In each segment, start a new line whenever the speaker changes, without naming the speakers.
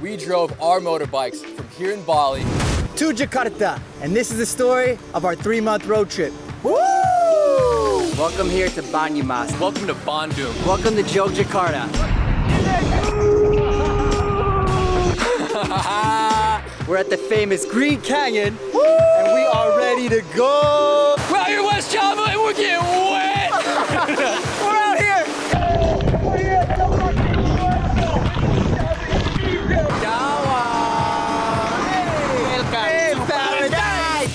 we drove our motorbikes from here in Bali
to Jakarta, and this is the story of our 3-month road trip. Woo! Welcome here to Banyumas.
Welcome to Bandung.
Welcome to Yogyakarta. We're at the famous Green Canyon, and we are ready to go.
We're out here in West Java and we're getting wet.
We're out here.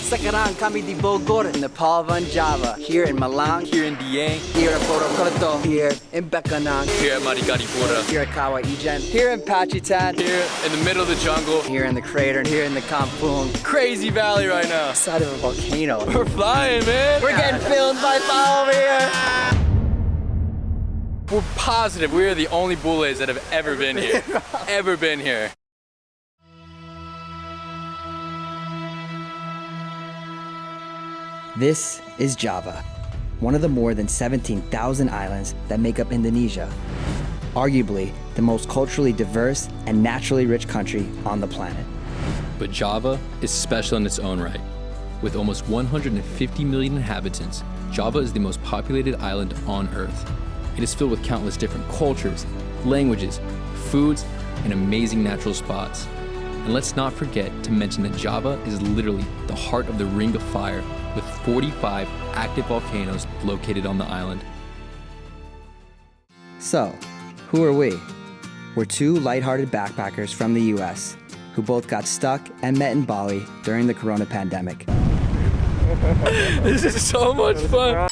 Sekarang kami di Bogor, Nepal van Java, here in Malang,
Here in Dieng.
here in Ciletuh, here in Bekonang,
Here at Madakaripura.
here at Kawah Ijen, here in Pacitan,
Here in the middle of the jungle.
here in the crater, here in the kampung,
Crazy valley right now.
side of a volcano.
We're flying, man.
We're getting filmed by Paul over here.
We're positive we are the only bules that have ever been here. Ever been here.
This is Java, one of the more than 17,000 islands that make up Indonesia, arguably the most culturally diverse and naturally rich country on the planet.
But Java is special in its own right. With almost 150 million inhabitants, Java is the most populated island on Earth. It is filled with countless different cultures, languages, foods, and amazing natural spots. And let's not forget to mention that Java is literally the heart of the Ring of Fire, with 45 active volcanoes located on the island.
So, who are we? We're two lighthearted backpackers from the US who both got stuck and met in Bali during the corona pandemic.
This is so much fun.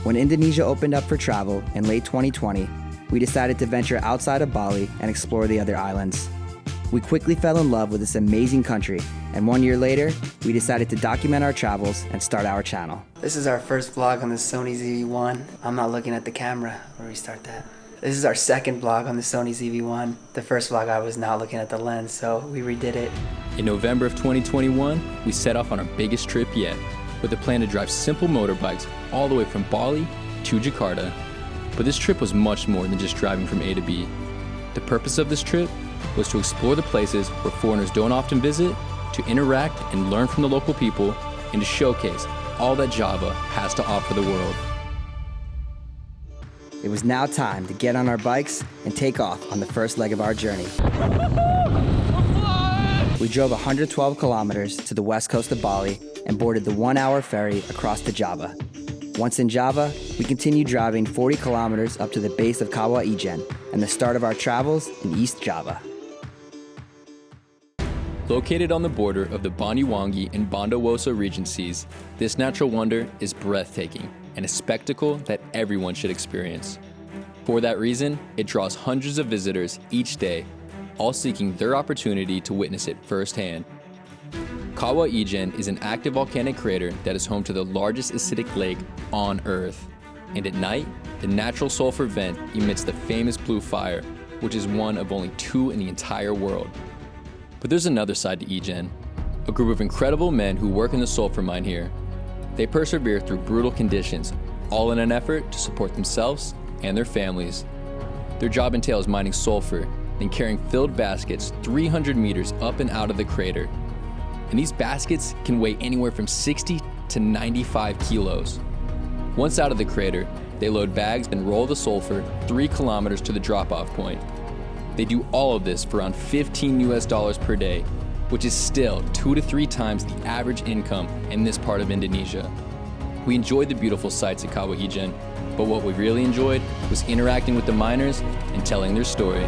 When Indonesia opened up for travel in late 2020, we decided to venture outside of Bali and explore the other islands. We quickly fell in love with this amazing country, and 1 year later, we decided to document our travels and start our channel. This is our first vlog on the Sony ZV-1. I'm not looking at the camera. Where do we start that? This is our second vlog on the Sony ZV-1. The first vlog I was not looking at the lens, so we redid it.
In November of 2021, we set off on our biggest trip yet, with a plan to drive simple motorbikes all the way from Bali to Jakarta. But this trip was much more than just driving from A to B. The purpose of this trip was to explore the places where foreigners don't often visit, to interact and learn from the local people, and to showcase all that Java has to offer the world.
It was now time to get on our bikes and take off on the first leg of our journey. We drove 112 kilometers to the west coast of Bali and boarded the 1-hour ferry across to Java. Once in Java, we continued driving 40 kilometers up to the base of Kawah Ijen and the start of our travels in East Java.
Located on the border of the Banyuwangi and Bondowoso regencies, this natural wonder is breathtaking and a spectacle that everyone should experience. For that reason, it draws hundreds of visitors each day, all seeking their opportunity to witness it firsthand. Kawah Ijen is an active volcanic crater that is home to the largest acidic lake on Earth. And at night, the natural sulfur vent emits the famous blue fire, which is one of only 2 in the entire world. But there's another side to Ijen, a group of incredible men who work in the sulfur mine here. They persevere through brutal conditions, all in an effort to support themselves and their families. Their job entails mining sulfur, then carrying filled baskets 300 meters up and out of the crater. And these baskets can weigh anywhere from 60 to 95 kilos. Once out of the crater, they load bags and roll the sulfur 3 kilometers to the drop-off point. They do all of this for around $15 per day, which is still 2 to 3 times the average income in this part of Indonesia. We enjoyed the beautiful sights at Kawah Ijen, but what we really enjoyed was interacting with the miners and telling their story.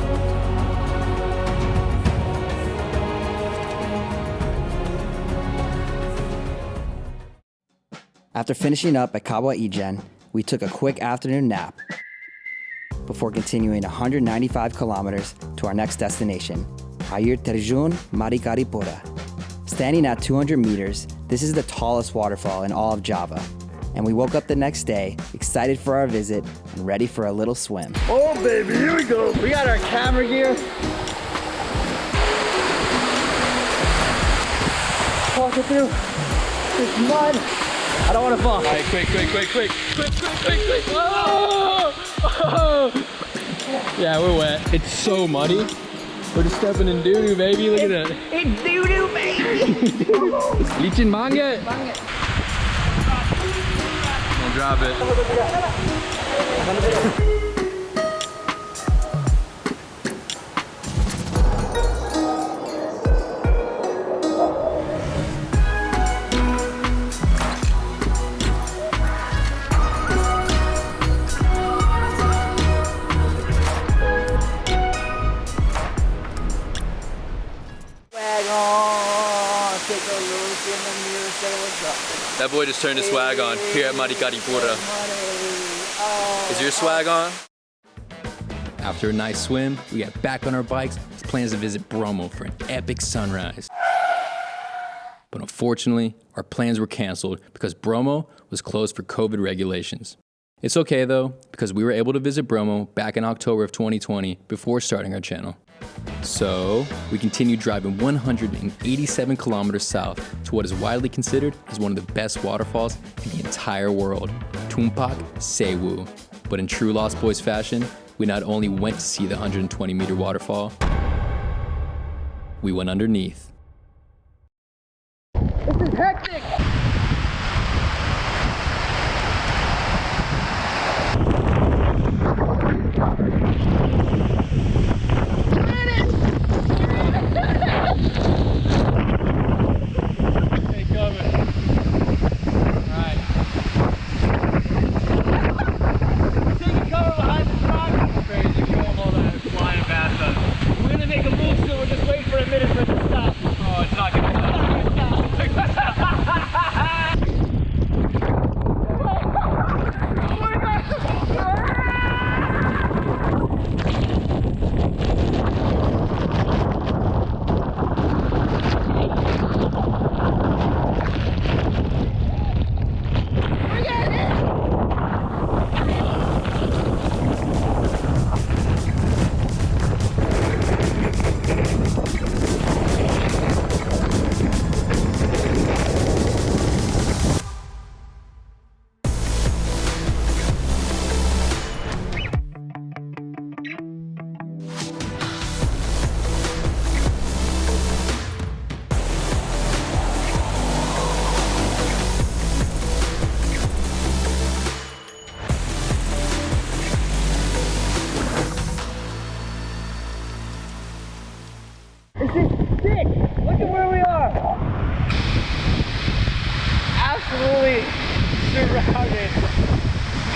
After finishing up at Kawah Ijen, we took a quick afternoon nap before continuing 195 kilometers to our next destination, Terjun Madakaripura. Standing at 200 meters, this is the tallest waterfall in all of Java. And we woke up the next day, excited for our visit and ready for a little swim. Oh baby, here we go. We got our camera gear. Walking through this mud.
I don't want to fall. All right, quick. Quick. Oh! Yeah, we're wet. It's so muddy. We're just stepping in doo-doo, baby. Look at that.
It's doo-doo, baby!
Licin banget. Don't drop it. That boy just turned his swag on here at Madakaripura. Is your swag on? After a nice swim, we got back on our bikes with plans to visit Bromo for an epic sunrise. But unfortunately, our plans were canceled because Bromo was closed for COVID regulations. It's okay though, because we were able to visit Bromo back in October of 2020 before starting our channel. So we continued driving 187 kilometers south to what is widely considered as one of the best waterfalls in the entire world, Tumpak Sewu. But in true Lost Boys fashion, we not only went to see the 120-meter waterfall, we went underneath.
This is hectic!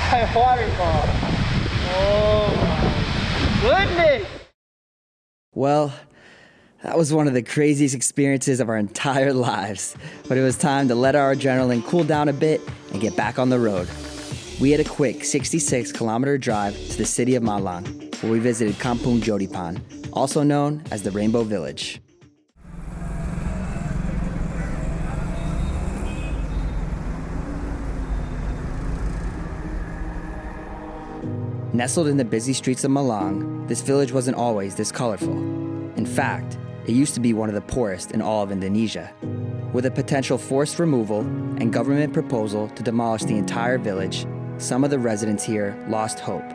Surrounded by waterfall. Oh my goodness!
Well, that was one of the craziest experiences of our entire lives, but it was time to let our adrenaline cool down a bit and get back on the road. We had a quick 66-kilometer drive to the city of Malang, where we visited Kampung Jodipan, also known as the Rainbow Village. Nestled in the busy streets of Malang, this village wasn't always this colorful. In fact, it used to be one of the poorest in all of Indonesia. With a potential forced removal and government proposal to demolish the entire village, some of the residents here lost hope.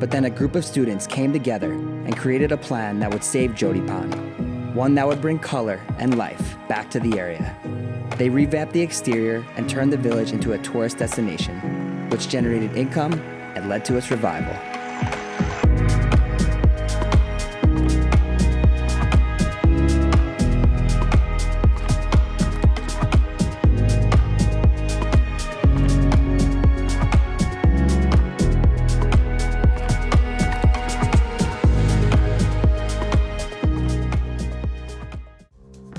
But then a group of students came together and created a plan that would save Jodipan, one that would bring color and life back to the area. They revamped the exterior and turned the village into a tourist destination, which generated income and led to its revival.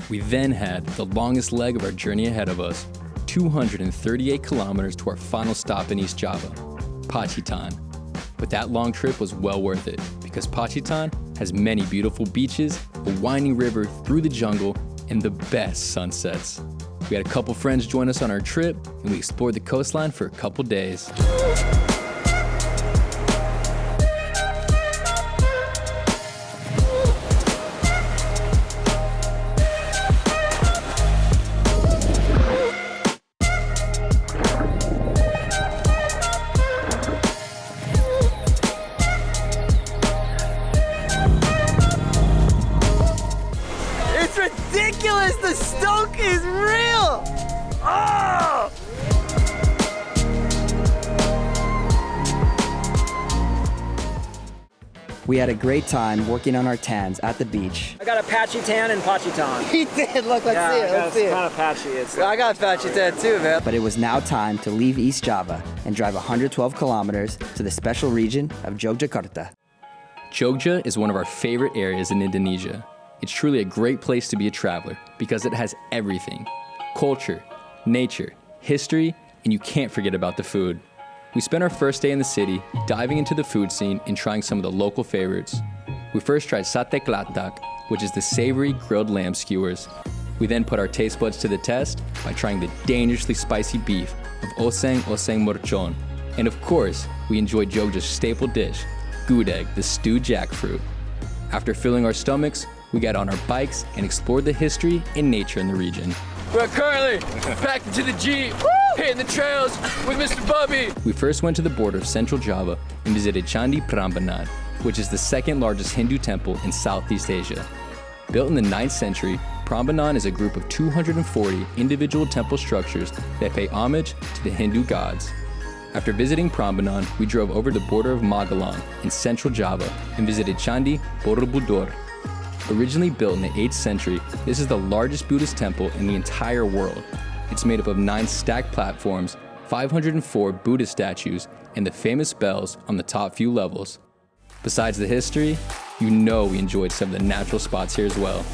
We then had the longest leg of our journey ahead of us, 238 kilometers to our final stop in East Java, Pacitan. But that long trip was well worth it because Pacitan has many beautiful beaches, a winding river through the jungle, and the best sunsets. We had a couple friends join us on our trip, and we explored the coastline for a couple days.
ridiculous! The stoke is real! Oh!
We had a great time working on our tans at the beach.
I got a patchy tan in Pacitan.
He did. Look, let's see it. Let's see
It's
it.
kind of patchy. It's
I got patchy tan too, man.
But it was now time to leave East Java and drive 112 kilometers to the special region of Yogyakarta.
Jogja is one of our favorite areas in Indonesia. It's truly a great place to be a traveler because it has everything: culture, nature, history, and you can't forget about the food. We spent our first day in the city diving into the food scene and trying some of the local favorites. We first tried sate klatak, which is the savory grilled lamb skewers. We then put our taste buds to the test by trying the dangerously spicy beef of oseng morcon. And of course, we enjoyed Jogja's staple dish, gudeg, the stewed jackfruit. After filling our stomachs, we got on our bikes and explored the history and nature in the region.
We're currently packed into the Jeep, hitting the trails with Mr. Bubby.
We first went to the border of Central Java and visited Candi Prambanan, which is the second largest Hindu temple in Southeast Asia. Built in the 9th century, Prambanan is a group of 240 individual temple structures that pay homage to the Hindu gods. After visiting Prambanan, we drove over the border of Magelang in Central Java and visited Candi Borobudur. Originally built in the 8th century, this is the largest Buddhist temple in the entire world. It's made up of 9 stacked platforms, 504 Buddhist statues, and the famous bells on the top few levels. Besides the history, you know we enjoyed some of the natural spots here as well.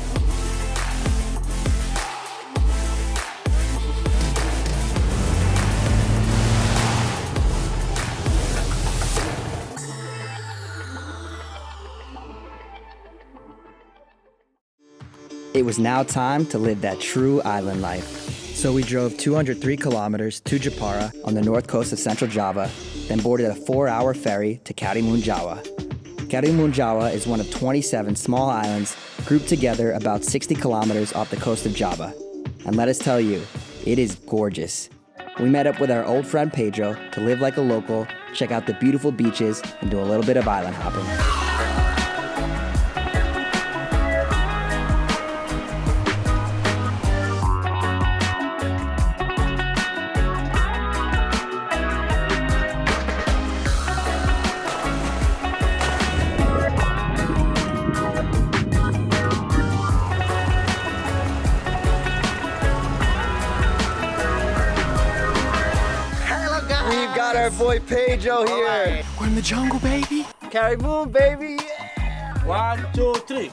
It was now time to live that true island life. So we drove 203 kilometers to Jepara on the north coast of Central Java, then boarded a 4-hour ferry to Karimunjawa. Karimunjawa is one of 27 small islands grouped together about 60 kilometers off the coast of Java. And let us tell you, it is gorgeous. We met up with our old friend Pedro to live like a local, check out the beautiful beaches, and do a little bit of island hopping.
Our boy Pedro here.
We're in the jungle, baby.
Karimu, baby.
1, 2, 3.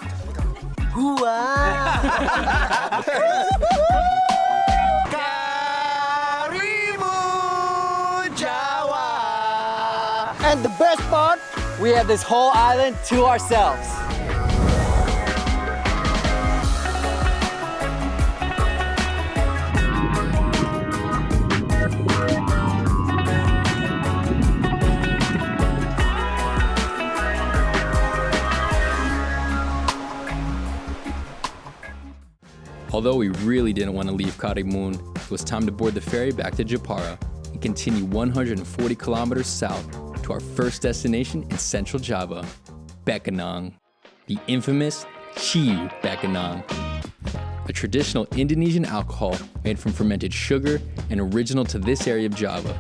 Karimunjawa. And the best part, we have this whole island to ourselves.
Although we really didn't want to leave Karimun, it was time to board the ferry back to Jepara and continue 140 kilometers south to our first destination in Central Java, Bekonang, the infamous Ciu Bekonang, a traditional Indonesian alcohol made from fermented sugar and original to this area of Java.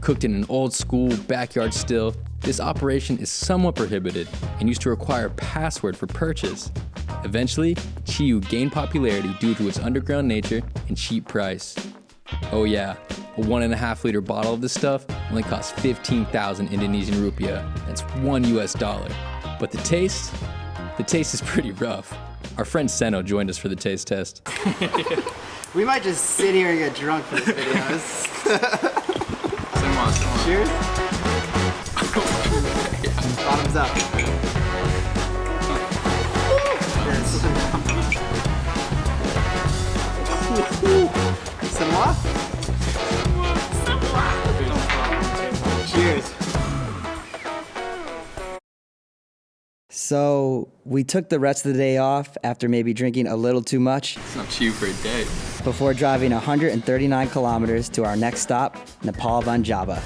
Cooked in an old school backyard still, this operation is somewhat prohibited and used to require a password for purchase. Eventually, Ciu gained popularity due to its underground nature and cheap price. Oh yeah, a 1.5 liter bottle of this stuff only costs 15,000 Indonesian rupiah, that's $1. But the taste is pretty rough. Our friend Seno joined us for the taste test.
We might just sit here and get drunk for this video. Cheers. Bottoms up. Some more? Cheers.
So we took the rest of the day off after maybe drinking a little too much
It's not cheap for a day.
before driving 139 kilometers to our next stop, Nepal van Java.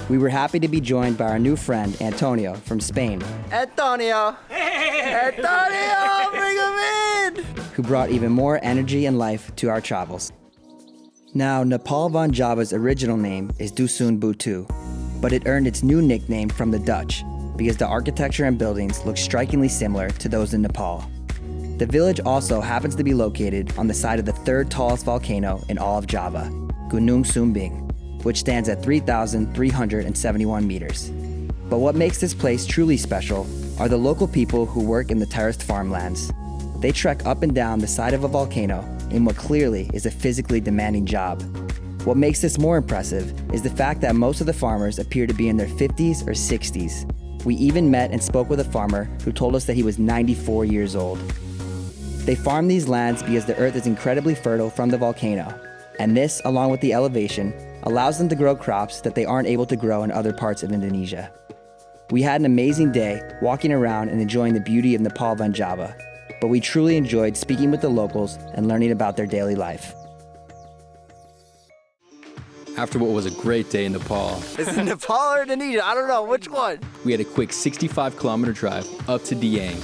We were happy to be joined by our new friend, Antonio, from Spain,
Antonio. Antonio, bring him in.
who brought even more energy and life to our travels. Now, Nepal van Java's original name is Dusun Butu, but it earned its new nickname from the Dutch because the architecture and buildings look strikingly similar to those in Nepal. The village also happens to be located on the side of the third tallest volcano in all of Java, Gunung Sumbing, which stands at 3,371 meters. But what makes this place truly special are the local people who work in the terraced farmlands. They trek up and down the side of a volcano in what clearly is a physically demanding job. What makes this more impressive is the fact that most of the farmers appear to be in their 50s or 60s. We even met and spoke with a farmer who told us that he was 94 years old. They farm these lands because the earth is incredibly fertile from the volcano, and this, along with the elevation, allows them to grow crops that they aren't able to grow in other parts of Indonesia. We had an amazing day walking around and enjoying the beauty of Nepal van Java, but we truly enjoyed speaking with the locals and learning about their daily life.
After what was a great day in Nepal,
Is it Nepal or Indonesia? I don't know, which one?
we had a quick 65-kilometer drive up to Dieng.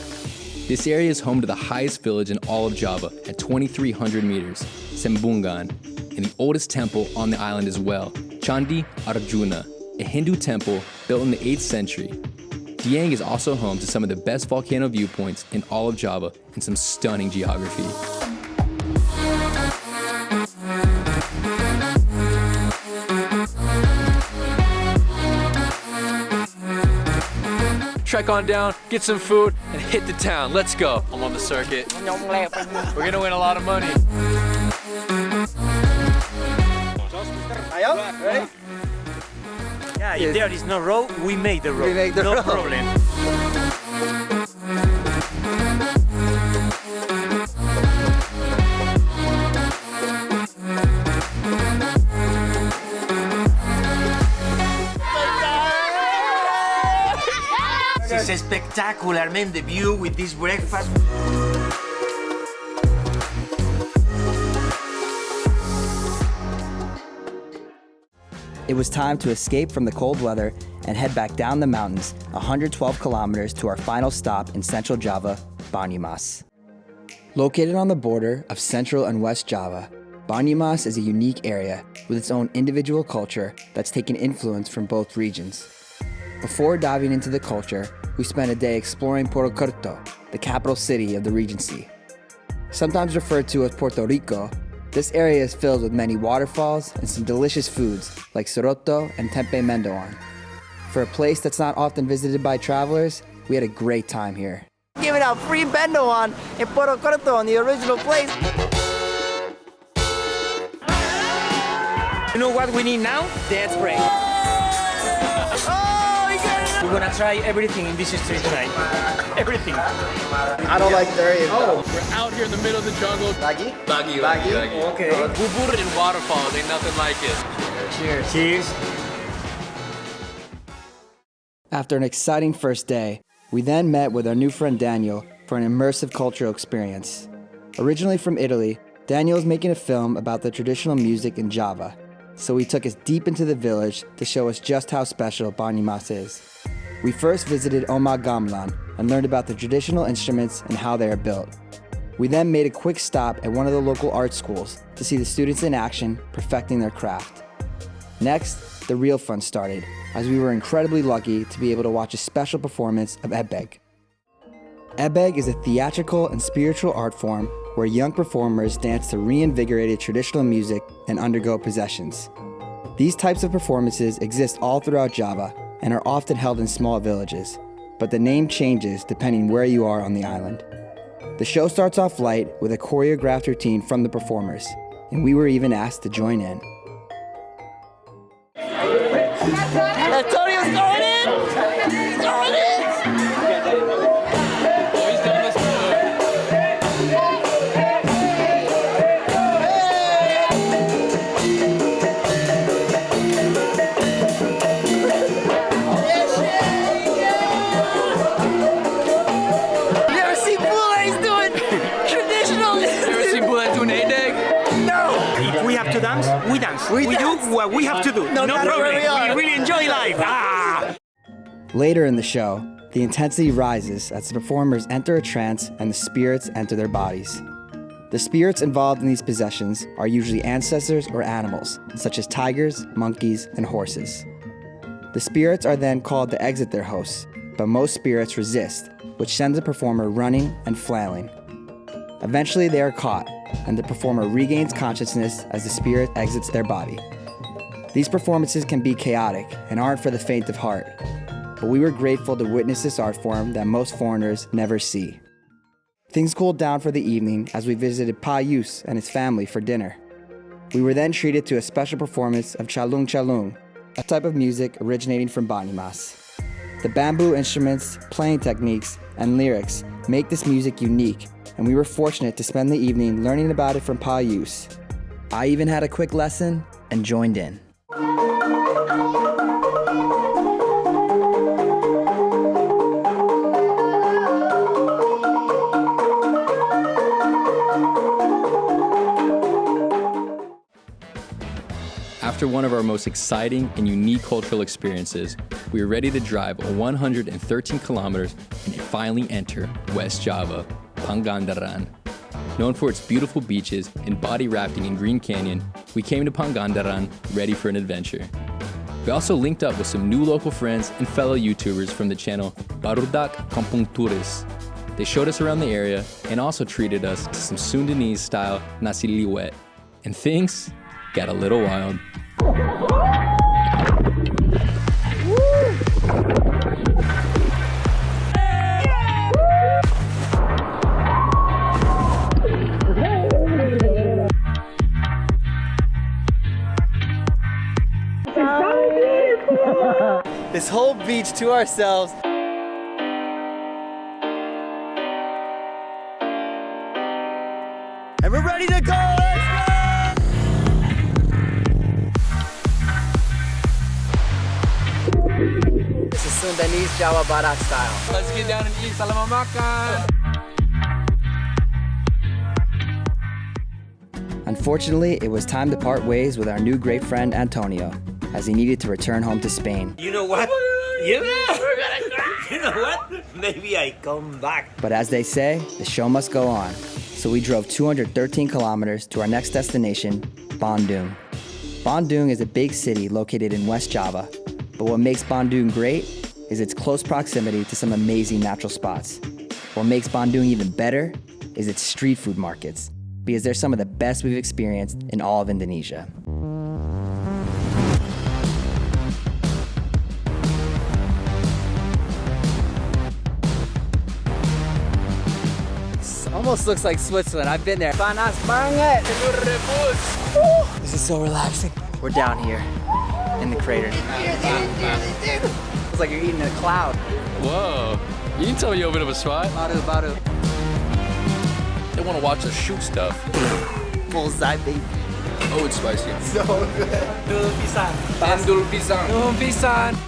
This area is home to the highest village in all of Java at 2,300 meters, Sembungan, and the oldest temple on the island as well, Candi Arjuna, a Hindu temple built in the 8th century. Dieng is also home to some of the best volcano viewpoints in all of Java and some stunning geography.
Trek on down, get some food, and hit the town. Let's go. I'm on the circuit. We're gonna win a lot of money.
Ready?
Yeah, if there is no road, we make the road.
We make the
no
road.
problem. This is spectacular, man, the view with this breakfast.
It was time to escape from the cold weather and head back down the mountains, 112 kilometers to our final stop in central Java, Banyumas. Located on the border of central and west Java, Banyumas is a unique area with its own individual culture that's taken influence from both regions. Before diving into the culture, we spent a day exploring Purwokerto, the capital city of the Regency. Sometimes referred to as Puerto Rico, this area is filled with many waterfalls and some delicious foods like soroto and tempe mendoan. For a place that's not often visited by travelers, we had a great time here.
Giving out free bendoan in Purwokerto, the original place.
You know what we need now? Dance break. We're gonna try everything in this street tonight. Everything.
I don't like durian.
Oh, we're out here in the middle of the jungle.
Baggy?
Baggy.
Okay.
Bubur and waterfalls, ain't nothing like it.
Cheers.
Cheers.
After an exciting first day, we then met with our new friend Daniel for an immersive cultural experience. Originally from Italy, Daniel is making a film about the traditional music in Java, so he took us deep into the village to show us just how special Banyumas is. We first visited Oma Gamelan and learned about the traditional instruments and how they are built. We then made a quick stop at one of the local art schools to see the students in action perfecting their craft. Next, the real fun started, as we were incredibly lucky to be able to watch a special performance of Ebeg. Ebeg is a theatrical and spiritual art form where young performers dance to reinvigorated traditional music and undergo possessions. These types of performances exist all throughout Java and are often held in small villages, but the name changes depending where you are on the island. The show starts off light with a choreographed routine from the performers, and we were even asked to join in.
Antonio's going in! He's going in!
He's doing this
You ever seen Bula? He's doing traditional.
You ever seen Bulan do an egg?
If we have to dance, we dance. We do what we have to do. No
matter
problem.
where we are.
We really enjoy life.
Later in the show, the intensity rises as the performers enter a trance and the spirits enter their bodies. The spirits involved in these possessions are usually ancestors or animals, such as tigers, monkeys, and horses. The spirits are then called to exit their hosts, but most spirits resist, which sends the performer running and flailing. Eventually they are caught, and the performer regains consciousness as the spirit exits their body. These performances can be chaotic and aren't for the faint of heart, but we were grateful to witness this art form that most foreigners never see. Things cooled down for the evening as we visited Pa Yus and his family for dinner. We were then treated to a special performance of Chalung Chalung, a type of music originating from Banyumas. The bamboo instruments, playing techniques, and lyrics make this music unique, and we were fortunate to spend the evening learning about it from Pa Yus. I even had a quick lesson and joined in.
After one of our most exciting and unique cultural experiences, we were ready to drive 113 kilometers and finally enter West Java, Pangandaran. Known for its beautiful beaches and body rafting in Green Canyon, we came to Pangandaran ready for an adventure. We also linked up with some new local friends and fellow YouTubers from the channel Barudak Kampung Turis. They showed us around the area and also treated us to some Sundanese-style nasi liwet. And things got a little wild.
This whole beach to ourselves. And we're ready to go! Let's go! This is Sundanese Jawa Barat style.
Let's get down and eat. Salam makan.
Unfortunately, it was time to part ways with our new great friend Antonio, as he needed to return home to Spain.
You know what? You know what? Maybe I come back.
But as they say, the show must go on. So we drove 213 kilometers to our next destination, Bandung. Bandung is a big city located in West Java, but what makes Bandung great is its close proximity to some amazing natural spots. What makes Bandung even better is its street food markets, because they're some of the best we've experienced in all of Indonesia.
Almost looks like Switzerland. I've been there. Panas banget. This is so relaxing. We're down here in the crater. It's like you're eating a cloud.
Whoa. You didn't tell me you opened up a spot?
Baru.
They want to watch us shoot stuff.
Bullseye, baby.
Oh, it's spicy.
So good.
Andul pisang.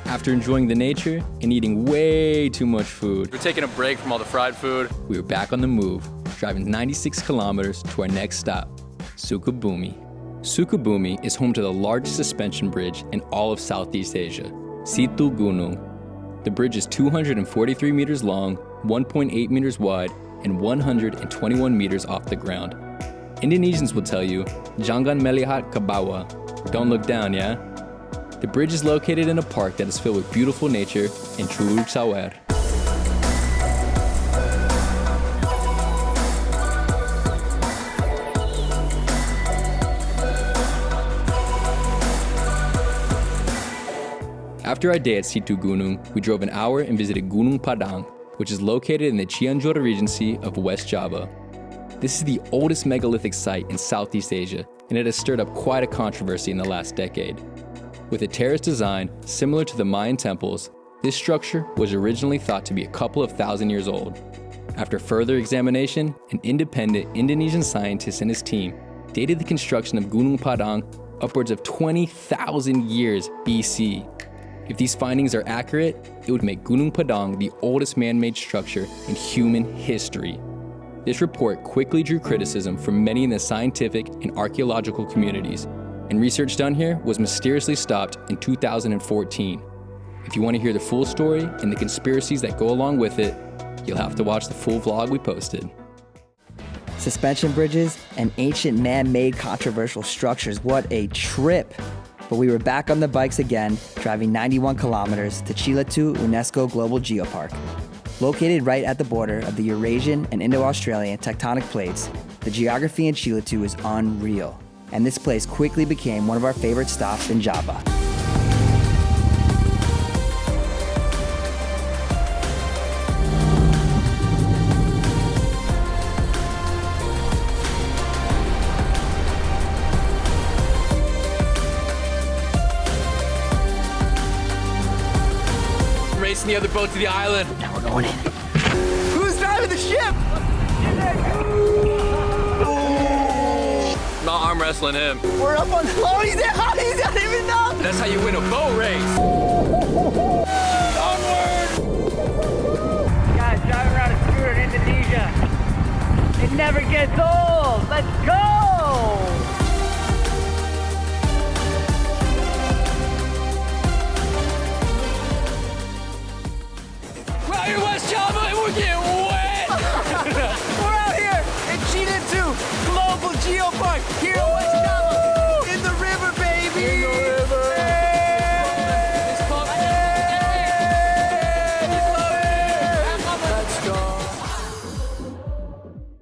After enjoying the nature and eating way too much food,
We're taking a break from all the fried food.
we were back on the move, driving 96 kilometers to our next stop, Sukabumi. Sukabumi is home to the largest suspension bridge in all of Southeast Asia, Situ Gunung. The bridge is 243 meters long, 1.8 meters wide, and 121 meters off the ground. Indonesians will tell you, Jangan melihat ke bawah, don't look down, yeah? The bridge is located in a park that is filled with beautiful nature in Curug Sawer. After our day at Situ Gunung, we drove an hour and visited Gunung Padang, which is located in the Cianjur Regency of West Java. This is the oldest megalithic site in Southeast Asia, and it has stirred up quite a controversy in the last decade. With a terrace design similar to the Mayan temples, this structure was originally thought to be a couple of thousand years old. After further examination, an independent Indonesian scientist and his team dated the construction of Gunung Padang upwards of 20,000 years BC. If these findings are accurate, it would make Gunung Padang the oldest man-made structure in human history. This report quickly drew criticism from many in the scientific and archaeological communities, and research done here was mysteriously stopped in 2014. If you want to hear the full story and the conspiracies that go along with it, you'll have to watch the full vlog we posted.
suspension bridges, and ancient man-made controversial structures. What a trip! But we were back on the bikes again, driving 91 kilometers to Ciletuh UNESCO Global Geopark. Located right at the border of the Eurasian and Indo-Australian tectonic plates, the geography in Ciletuh is unreal, and this place quickly became one of our favorite stops in Java.
Racing the other boat to the island.
Now we're going in.
Who's driving the ship?
I'm not arm wrestling him.
We're up on the... Oh, he's there! How he's not even know!
That's how you win a boat race. Onward!
Guys, driving around a scooter in Indonesia. It never gets old. Let's go!
We're out here in West Java and we're getting wet!
We're out here in Ciletuh Global Geopark here in West Java. In the river, baby!
In the river! It's pumping. Let's go!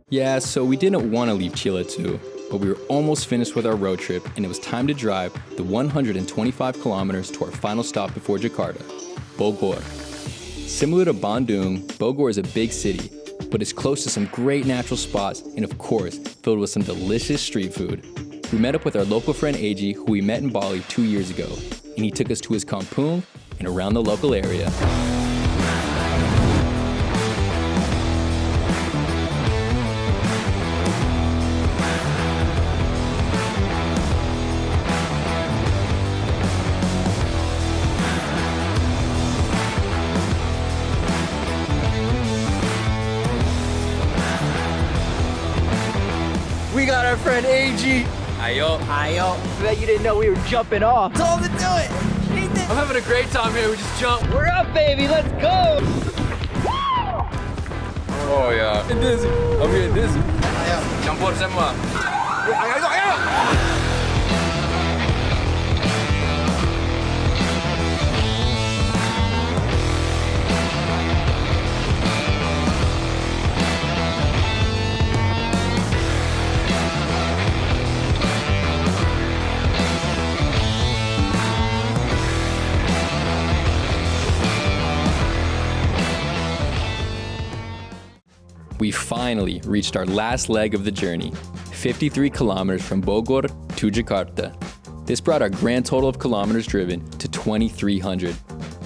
Yeah, so we didn't want to leave Ciletuh, but we were almost finished with our road trip and it was time to drive the 125 kilometers to our final stop before Jakarta, Bogor. Similar to Bandung, Bogor is a big city, but it's close to some great natural spots and of course, filled with some delicious street food. We met up with our local friend AG, who we met in Bali 2 years ago, and he took us to his kampung and around the local area.
We got our friend AG.
Ayo.
I bet you didn't know we were jumping off. Told him to do it.
I'm having a great time here. We just jumped.
We're up, baby. Let's go.
Oh yeah. I'm dizzy. I'm getting dizzy. Campur semua. Ayo.
We finally reached our last leg of the journey, 53 kilometers from Bogor to Jakarta. This brought our grand total of kilometers driven to 2,300.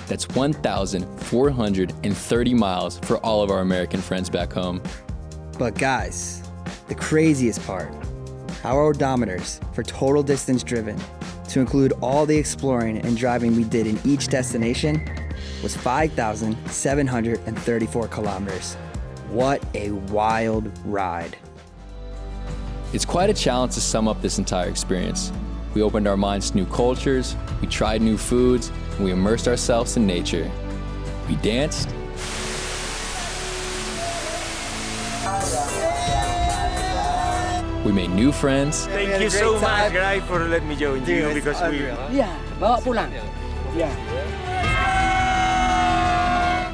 That's 1,430 miles for all of our American friends back home.
But guys, the craziest part, our odometers for total distance driven, to include all the exploring and driving we did in each destination, was 5,734 kilometers. What a wild ride.
It's quite a challenge to sum up this entire experience. We opened our minds to new cultures, we tried new foods, and we immersed ourselves in nature. We danced, we made new friends,
Thank you so much, guys, for letting me join you because we.
Yeah, bawa pulang. Yeah.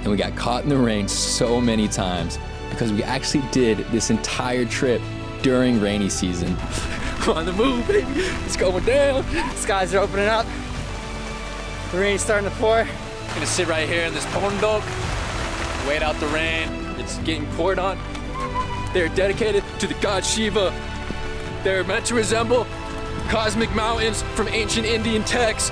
and we got caught in the rain so many times because we actually did this entire trip during rainy season.
We're on the move, baby. It's going down.
Skies are opening up. The rain's starting to pour.
Gonna sit right here in this pondok, wait out the rain. It's getting poured on. They're dedicated to the god Shiva. They're meant to resemble cosmic mountains from ancient Indian texts.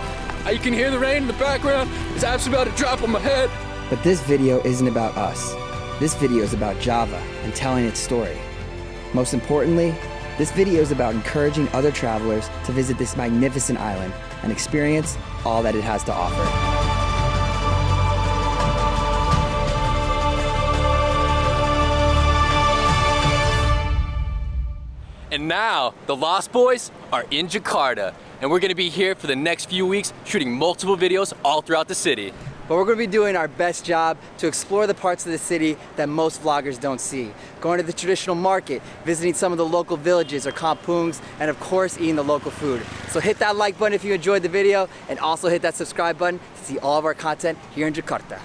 You can hear the rain in the background. It's absolutely about to drop on my head.
But this video isn't about us. This video is about Java and telling its story. Most importantly, this video is about encouraging other travelers to visit this magnificent island and experience all that it has to offer.
And now, the Lost Boys are in Jakarta, and we're gonna be here for the next few weeks shooting multiple videos all throughout the city.
but we're gonna be doing our best job to explore the parts of the city that most vloggers don't see. Going to the traditional market, visiting some of the local villages or kampungs, and of course eating the local food. So hit that like button if you enjoyed the video, and also hit that subscribe button to see all of our content here in Jakarta.